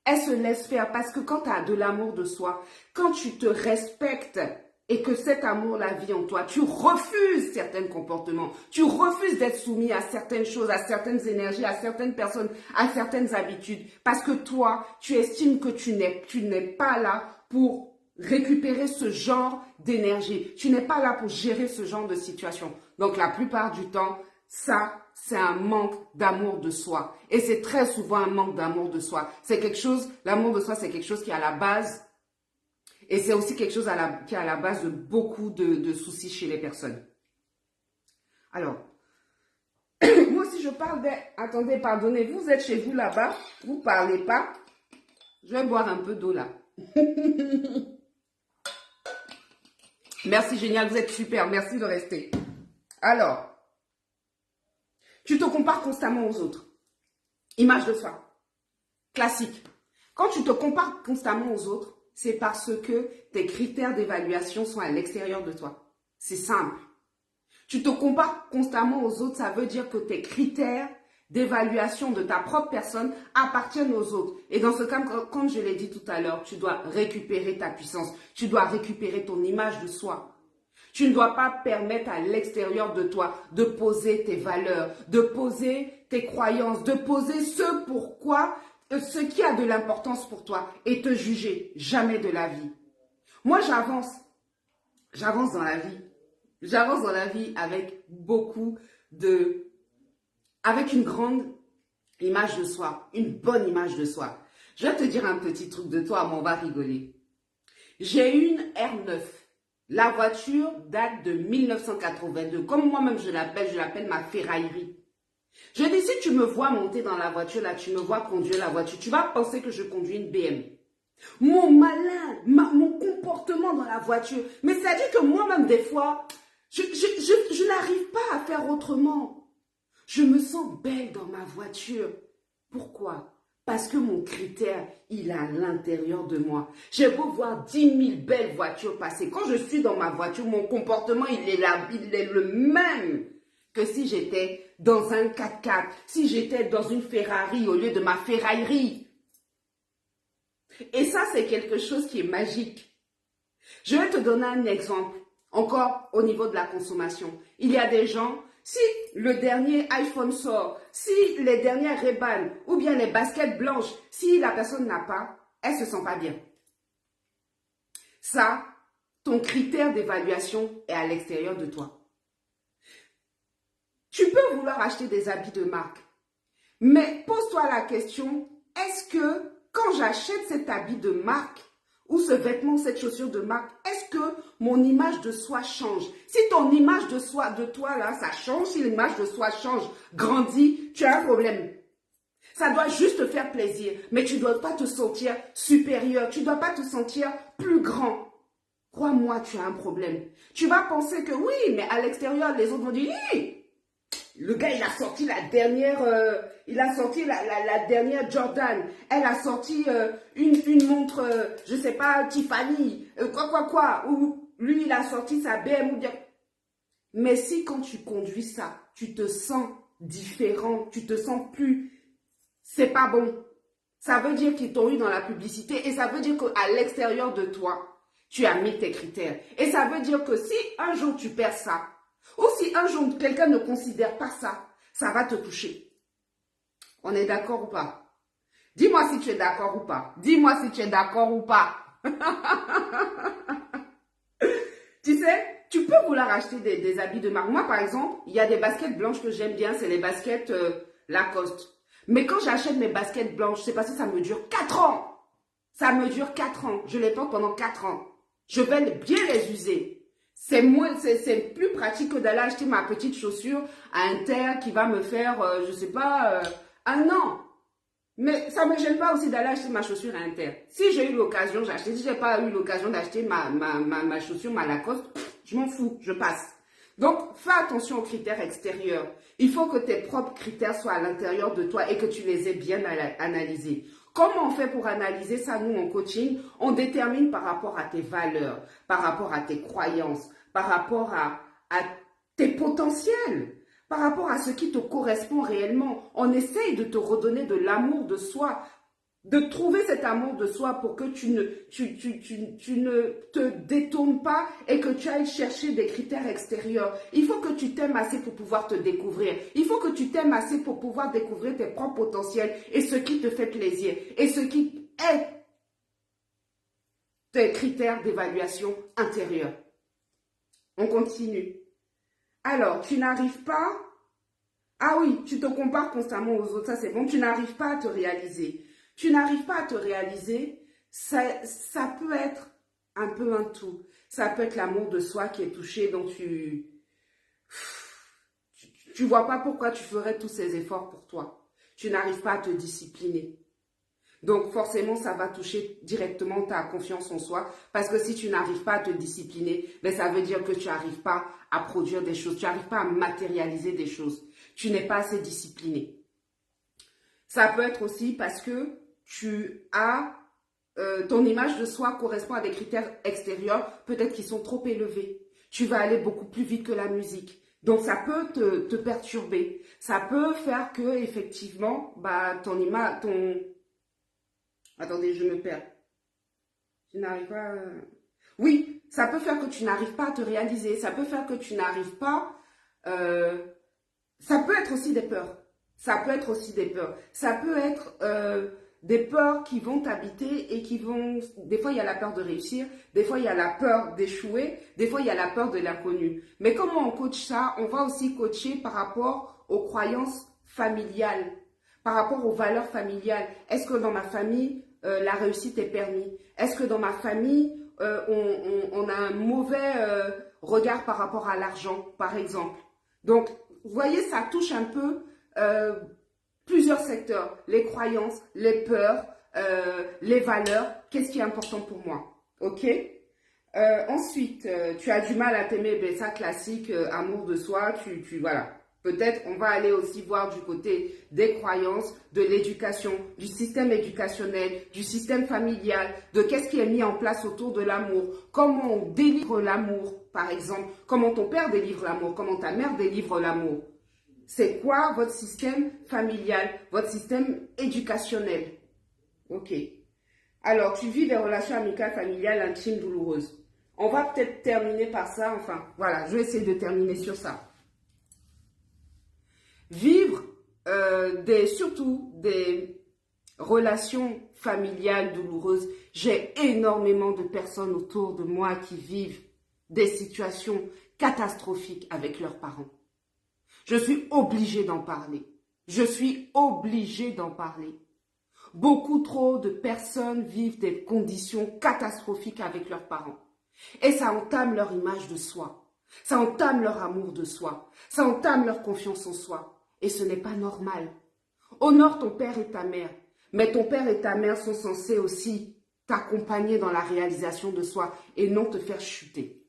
Speaker 1: Elles se laissent faire parce que quand tu as de l'amour de soi, quand tu te respectes et que cet amour-là vit en toi, tu refuses certains comportements, tu refuses d'être soumis à certaines choses, à certaines énergies, à certaines personnes, à certaines habitudes. Parce que toi, tu estimes que tu n'es pas là pour récupérer ce genre d'énergie. Tu n'es pas là pour gérer ce genre de situation. Donc, la plupart du temps, ça, c'est un manque d'amour de soi. Et c'est très souvent un manque d'amour de soi. C'est quelque chose, l'amour de soi, c'est quelque chose qui est à la base. Et c'est aussi quelque chose qui est à la base de beaucoup de soucis chez les personnes. Alors, moi aussi je parle Attendez, pardonnez, vous êtes chez vous là-bas, vous ne parlez pas. Je vais boire un peu d'eau là. Merci, génial, vous êtes super, merci de rester. Alors, tu te compares constamment aux autres. Image de soi. Classique. Quand tu te compares constamment aux autres, c'est parce que tes critères d'évaluation sont à l'extérieur de toi. C'est simple. Tu te compares constamment aux autres, ça veut dire que tes critères d'évaluation de ta propre personne appartiennent aux autres. Et dans ce cas, comme je l'ai dit tout à l'heure, tu dois récupérer ta puissance. Tu dois récupérer ton image de soi. Tu ne dois pas permettre à l'extérieur de toi de poser tes valeurs, de poser tes croyances, de poser ce qui a de l'importance pour toi et te juger. Jamais de la vie. Moi, j'avance dans la vie. J'avance dans la vie avec avec une grande image de soi, une bonne image de soi. Je vais te dire un petit truc de toi, mais on va rigoler. J'ai une R9. La voiture date de 1982. Comme moi-même je l'appelle ma ferraillerie. Je dis, si tu me vois monter dans la voiture, là, tu me vois conduire la voiture, tu vas penser que je conduis une BM. Mon malin, mon comportement dans la voiture. Mais c'est-à-dire que moi-même, des fois, je n'arrive pas à faire autrement. Je me sens belle dans ma voiture. Pourquoi? Parce que mon critère, il est à l'intérieur de moi. J'ai beau voir 10 000 belles voitures passer. Quand je suis dans ma voiture, mon comportement, il est là, il est le même que si j'étais dans un 4x4, si j'étais dans une Ferrari au lieu de ma ferraillerie. Et ça, c'est quelque chose qui est magique. Je vais te donner un exemple, encore au niveau de la consommation. Il y a des gens, si le dernier iPhone sort, si les dernières Ray-Ban ou bien les baskets blanches, si la personne n'a pas, elle ne se sent pas bien. Ça, ton critère d'évaluation est à l'extérieur de toi. Tu peux vouloir acheter des habits de marque, mais pose-toi la question, est-ce que quand j'achète cet habit de marque, ou ce vêtement, cette chaussure de marque, est-ce que mon image de soi change? Si ton image de soi, de toi là, ça change, si l'image de soi change, grandit, tu as un problème. Ça doit juste te faire plaisir, mais tu ne dois pas te sentir supérieur, tu ne dois pas te sentir plus grand. Crois-moi, tu as un problème. Tu vas penser que oui, mais à l'extérieur, les autres vont dire, oui, le gars, il a sorti la dernière, la dernière Jordan. Elle a sorti une montre, je sais pas, Tiffany, quoi. Ou lui, il a sorti sa BM ou bien. Mais si quand tu conduis ça, tu te sens différent, tu te sens plus, c'est pas bon. Ça veut dire qu'ils t'ont eu dans la publicité et ça veut dire qu'à l'extérieur de toi, tu as mis tes critères. Et ça veut dire que si un jour tu perds ça, ou si un jour quelqu'un ne considère pas ça, ça va te toucher. On est d'accord ou pas? Dis-moi si tu es d'accord ou pas. Dis-moi si tu es d'accord ou pas. Tu sais, tu peux vouloir acheter des habits de marque. Moi, par exemple, il y a des baskets blanches que j'aime bien, c'est les baskets Lacoste. Mais quand j'achète mes baskets blanches, c'est parce que ça me dure 4 ans. Ça me dure 4 ans. Je les porte pendant 4 ans. Je vais bien les user. C'est plus pratique que d'aller acheter ma petite chaussure à Inter qui va me faire, je sais pas, 1 an. Mais ça ne me gêne pas aussi d'aller acheter ma chaussure à Inter. Si j'ai eu l'occasion, j'ai acheté. Si je n'ai pas eu l'occasion d'acheter ma chaussure, ma Lacoste, je m'en fous, je passe. Donc, fais attention aux critères extérieurs. Il faut que tes propres critères soient à l'intérieur de toi et que tu les aies bien analysés. Comment on fait pour analyser ça, nous, en coaching? On détermine par rapport à tes valeurs, par rapport à tes croyances, par rapport à tes potentiels, par rapport à ce qui te correspond réellement. On essaye de te redonner de l'amour de soi, de trouver cet amour de soi pour que tu ne te détournes pas et que tu ailles chercher des critères extérieurs. Il faut que tu t'aimes assez pour pouvoir te découvrir. Il faut que tu t'aimes assez pour pouvoir découvrir tes propres potentiels et ce qui te fait plaisir et ce qui est tes critères d'évaluation intérieure. On continue. Alors, tu n'arrives pas... Ah oui, tu te compares constamment aux autres, ça c'est bon. Tu n'arrives pas à te réaliser. Tu n'arrives pas à te réaliser, ça peut être un peu un tout. Ça peut être l'amour de soi qui est touché, donc tu vois pas pourquoi tu ferais tous ces efforts pour toi. Tu n'arrives pas à te discipliner. Donc forcément, ça va toucher directement ta confiance en soi. Parce que si tu n'arrives pas à te discipliner, ben, ça veut dire que tu n'arrives pas à produire des choses. Tu n'arrives pas à matérialiser des choses. Tu n'es pas assez discipliné. Ça peut être aussi parce que tu as, ton image de soi correspond à des critères extérieurs, peut-être qui sont trop élevés. Tu vas aller beaucoup plus vite que la musique. Donc, ça peut te perturber. Ça peut faire que, effectivement, bah, ton image, Attendez, je me perds. Tu n'arrives pas... Oui, ça peut faire que tu n'arrives pas à te réaliser. Ça peut faire que tu n'arrives pas... Ça peut être aussi des peurs. Ça peut être aussi des peurs. Ça peut être des peurs qui vont t'habiter et qui vont... Des fois, il y a la peur de réussir. Des fois, il y a la peur d'échouer. Des fois, il y a la peur de l'inconnu. Mais comment on coach ça? On va aussi coacher par rapport aux croyances familiales, par rapport aux valeurs familiales. Est-ce que dans ma famille, la réussite est permise? Est-ce que dans ma famille, on a un mauvais regard par rapport à l'argent, par exemple? Donc, vous voyez, ça touche un peu plusieurs secteurs. Les croyances, les peurs, les valeurs. Qu'est-ce qui est important pour moi? Ok? Ensuite, tu as du mal à t'aimer, ben ça classique, amour de soi, voilà. Peut-être on va aller aussi voir du côté des croyances, de l'éducation, du système éducationnel, du système familial, de qu'est-ce qui est mis en place autour de l'amour, comment on délivre l'amour, par exemple, comment ton père délivre l'amour, comment ta mère délivre l'amour. C'est quoi votre système familial, votre système éducationnel? Ok. Alors, tu vis des relations amicales, familiales, intimes, douloureuses. On va peut-être terminer par ça, enfin, voilà, je vais essayer de terminer sur ça. Vivre surtout des relations familiales douloureuses. J'ai énormément de personnes autour de moi qui vivent des situations catastrophiques avec leurs parents. Je suis obligée d'en parler. Je suis obligée d'en parler. Beaucoup trop de personnes vivent des conditions catastrophiques avec leurs parents. Et ça entame leur image de soi. Ça entame leur amour de soi. Ça entame leur confiance en soi. Et ce n'est pas normal. Honore ton père et ta mère. Mais ton père et ta mère sont censés aussi t'accompagner dans la réalisation de soi et non te faire chuter.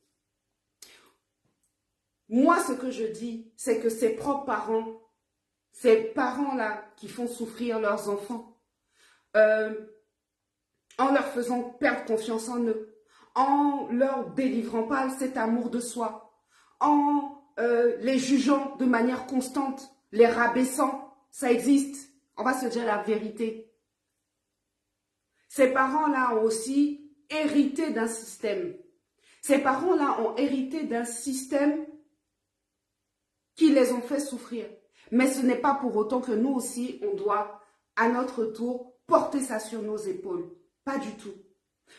Speaker 1: Moi, ce que je dis, c'est que ces propres parents, ces parents-là qui font souffrir leurs enfants, en leur faisant perdre confiance en eux, en leur délivrant pas cet amour de soi, en les jugeant de manière constante, les rabaissant, ça existe. On va se dire la vérité. Ces parents-là ont aussi hérité d'un système. Ces parents-là ont hérité d'un système qui les ont fait souffrir. Mais ce n'est pas pour autant que nous aussi, on doit, à notre tour, porter ça sur nos épaules. Pas du tout.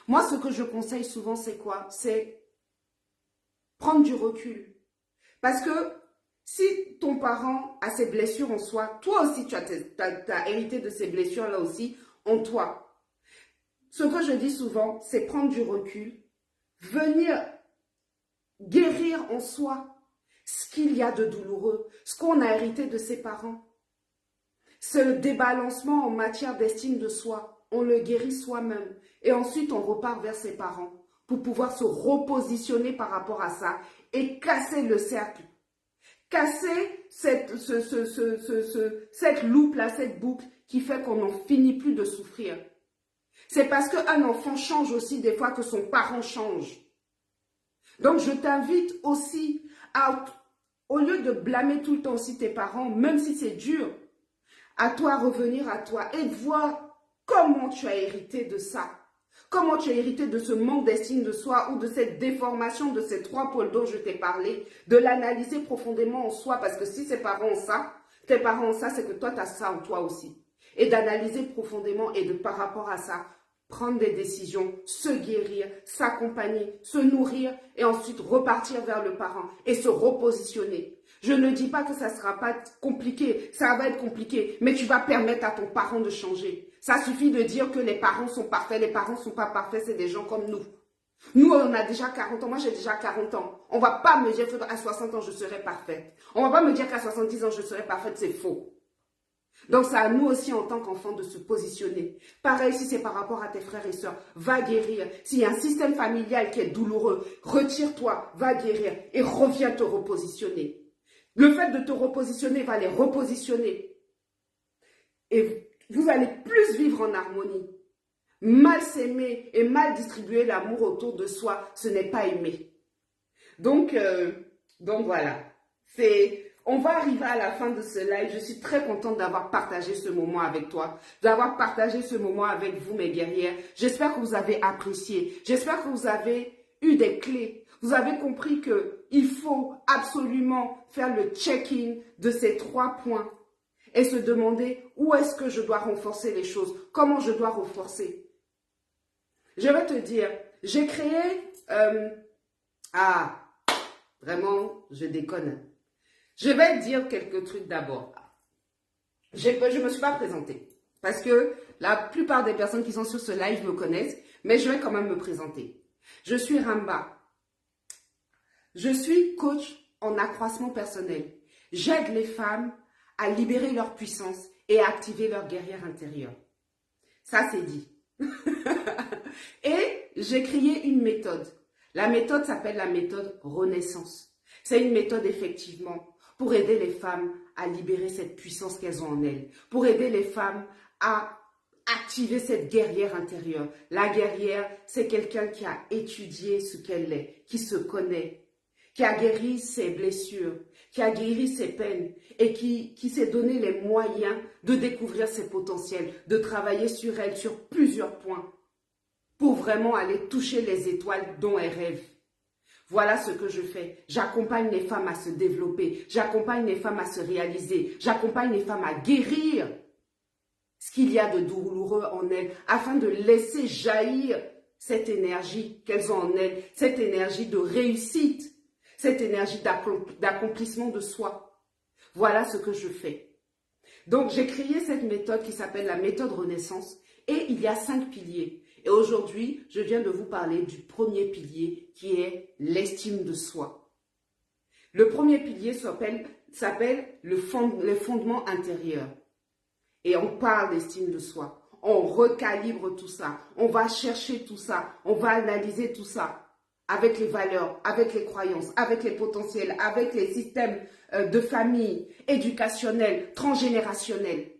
Speaker 1: Moi, ce que je conseille souvent, c'est quoi? C'est prendre du recul. Parce que si ton parent a ses blessures en soi, toi aussi, tu as hérité de ces blessures-là aussi en toi. Ce que je dis souvent, c'est prendre du recul, venir guérir en soi ce qu'il y a de douloureux, ce qu'on a hérité de ses parents. Ce débalancement en matière d'estime de soi, on le guérit soi-même. Et ensuite, on repart vers ses parents pour pouvoir se repositionner par rapport à ça et casser le cercle. Casser cette loupe-là, cette boucle qui fait qu'on n'en finit plus de souffrir. C'est parce qu'un enfant change aussi des fois que son parent change. Donc, je t'invite aussi à, au lieu de blâmer tout le temps aussi tes parents, même si c'est dur, à toi revenir à toi et de voir comment tu as hérité de ça. Comment tu as hérité de ce manque d'estime de soi ou de cette déformation de ces trois pôles dont je t'ai parlé, de l'analyser profondément en soi, parce que si tes parents ont ça, c'est que toi, tu as ça en toi aussi. Et d'analyser profondément et de par rapport à ça, prendre des décisions, se guérir, s'accompagner, se nourrir et ensuite repartir vers le parent et se repositionner. Je ne dis pas que ça ne sera pas compliqué, ça va être compliqué, mais tu vas permettre à ton parent de changer. Ça suffit de dire que les parents sont parfaits, les parents ne sont pas parfaits, c'est des gens comme nous. Nous, on a déjà 40 ans, moi j'ai déjà 40 ans. On ne va pas me dire qu'à 60 ans, je serai parfaite. On ne va pas me dire qu'à 70 ans, je serai parfaite, c'est faux. Donc, c'est à nous aussi, en tant qu'enfants, de se positionner. Pareil, si c'est par rapport à tes frères et sœurs, va guérir. S'il y a un système familial qui est douloureux, retire-toi, va guérir et reviens te repositionner. Le fait de te repositionner va les repositionner. Et vous allez plus vivre en harmonie. Mal s'aimer et mal distribuer l'amour autour de soi, ce n'est pas aimer. Donc voilà. On va arriver à la fin de ce live. Je suis très contente d'avoir partagé ce moment avec toi, d'avoir partagé ce moment avec vous, mes guerrières. J'espère que vous avez apprécié. J'espère que vous avez eu des clés. Vous avez compris qu'il faut absolument faire le check-in de ces 3 points et se demander où est-ce que je dois renforcer les choses, comment je dois renforcer. Je vais te dire, j'ai créé... vraiment, je déconne. Je vais te dire quelques trucs d'abord. Je ne me suis pas présentée parce que la plupart des personnes qui sont sur ce live me connaissent, mais je vais quand même me présenter. Je suis Ramba. Je suis coach en accroissement personnel. J'aide les femmes à libérer leur puissance et à activer leur guerrière intérieure. Ça, c'est dit. Et j'ai créé une méthode. La méthode s'appelle la méthode Renaissance. C'est une méthode, effectivement, pour aider les femmes à libérer cette puissance qu'elles ont en elles, pour aider les femmes à activer cette guerrière intérieure. La guerrière, c'est quelqu'un qui a étudié ce qu'elle est, qui se connaît, qui a guéri ses blessures, qui a guéri ses peines et qui s'est donné les moyens de découvrir ses potentiels, de travailler sur elle sur plusieurs points pour vraiment aller toucher les étoiles dont elle rêve. Voilà ce que je fais. J'accompagne les femmes à se développer, j'accompagne les femmes à se réaliser, j'accompagne les femmes à guérir ce qu'il y a de douloureux en elles, afin de laisser jaillir cette énergie qu'elles ont en elles, cette énergie de réussite, cette énergie d'accomplissement de soi. Voilà ce que je fais. Donc, j'ai créé cette méthode qui s'appelle la méthode Renaissance et il y a 5 piliers. Et aujourd'hui, je viens de vous parler du premier pilier qui est l'estime de soi. Le premier pilier s'appelle le fondement intérieur. Et on parle d'estime de soi. On recalibre tout ça. On va chercher tout ça. On va analyser tout ça. Avec les valeurs, avec les croyances, avec les potentiels, avec les systèmes de famille, éducationnels, transgénérationnels.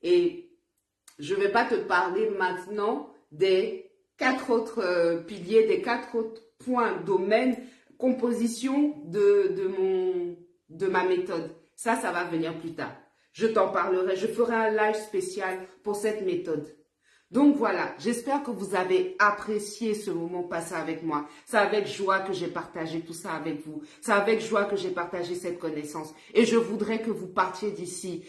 Speaker 1: Et je ne vais pas te parler maintenant des 4 autres piliers, des 4 autres points, domaines, composition de ma méthode. Ça va venir plus tard. Je t'en parlerai, je ferai un live spécial pour cette méthode. Donc voilà, j'espère que vous avez apprécié ce moment passé avec moi. C'est avec joie que j'ai partagé tout ça avec vous. C'est avec joie que j'ai partagé cette connaissance. Et je voudrais que vous partiez d'ici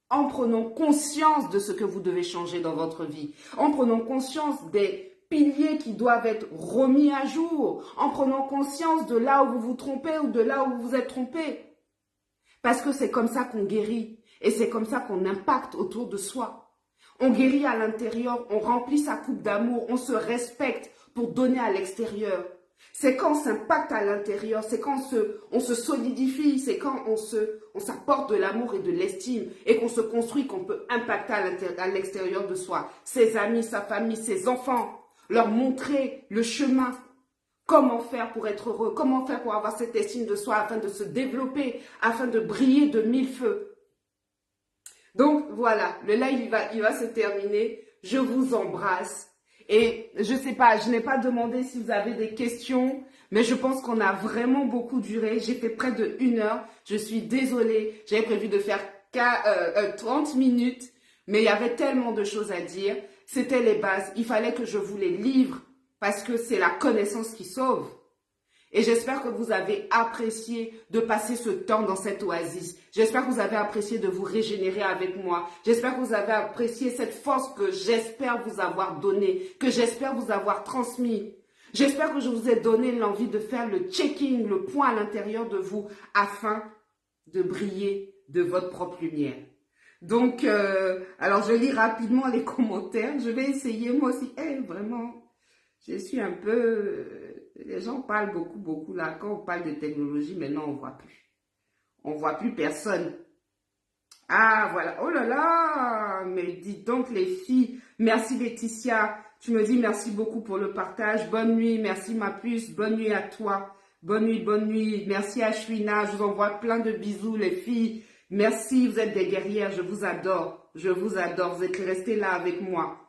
Speaker 1: en prenant conscience de ce que vous devez changer dans votre vie, en prenant conscience des piliers qui doivent être remis à jour, en prenant conscience de là où vous vous trompez ou de là où vous vous êtes trompé. Parce que c'est comme ça qu'on guérit. Et c'est comme ça qu'on impacte autour de soi. On guérit à l'intérieur, on remplit sa coupe d'amour, on se respecte pour donner à l'extérieur. C'est quand on s'impacte à l'intérieur, c'est quand on se solidifie, c'est quand on s'apporte de l'amour et de l'estime et qu'on se construit, qu'on peut impacter à l'extérieur de soi. Ses amis, sa famille, ses enfants, leur montrer le chemin. Comment faire pour être heureux, comment faire pour avoir cette estime de soi afin de se développer, afin de briller de 1000 feux. Donc voilà, le live il va se terminer. Je vous embrasse. Et je sais pas, je n'ai pas demandé si vous avez des questions, mais je pense qu'on a vraiment beaucoup duré. J'ai fait près de 1 heure. Je suis désolée, j'avais prévu de faire 30 minutes, mais il y avait tellement de choses à dire. C'était les bases, il fallait que je vous les livre parce que c'est la connaissance qui sauve. Et j'espère que vous avez apprécié de passer ce temps dans cette oasis. J'espère que vous avez apprécié de vous régénérer avec moi. J'espère que vous avez apprécié cette force que j'espère vous avoir donnée, que j'espère vous avoir transmis. J'espère que je vous ai donné l'envie de faire le checking, le point à l'intérieur de vous, afin de briller de votre propre lumière. Donc, alors je lis rapidement les commentaires. Je vais essayer moi aussi. Vraiment, je suis un peu... les gens parlent beaucoup là. Quand on parle de technologie, maintenant on ne voit plus. On ne voit plus personne. Ah, voilà. Oh là là. Mais dites donc les filles. Merci Laetitia. Tu me dis merci beaucoup pour le partage. Bonne nuit. Merci ma puce. Bonne nuit à toi. Bonne nuit, bonne nuit. Merci Ashwina. Je vous envoie plein de bisous les filles. Merci, vous êtes des guerrières. Je vous adore. Je vous adore. Vous êtes restées là avec moi.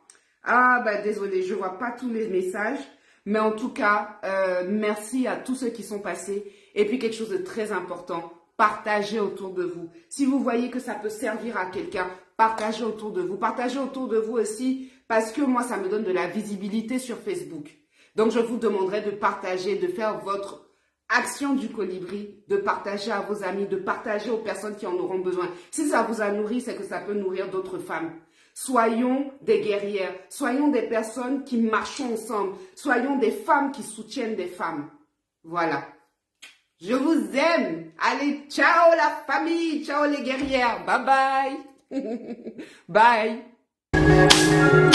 Speaker 1: Ah, ben désolé, je ne vois pas tous les messages. Mais en tout cas, merci à tous ceux qui sont passés. Et puis quelque chose de très important, partagez autour de vous. Si vous voyez que ça peut servir à quelqu'un, partagez autour de vous. Partagez autour de vous aussi parce que moi, ça me donne de la visibilité sur Facebook. Donc, je vous demanderai de partager, de faire votre action du colibri, de partager à vos amis, de partager aux personnes qui en auront besoin. Si ça vous a nourri, c'est que ça peut nourrir d'autres femmes. Soyons des guerrières, soyons des personnes qui marchons ensemble, soyons des femmes qui soutiennent des femmes. Voilà. Je vous aime. Allez, ciao la famille, ciao les guerrières. Bye bye. Bye.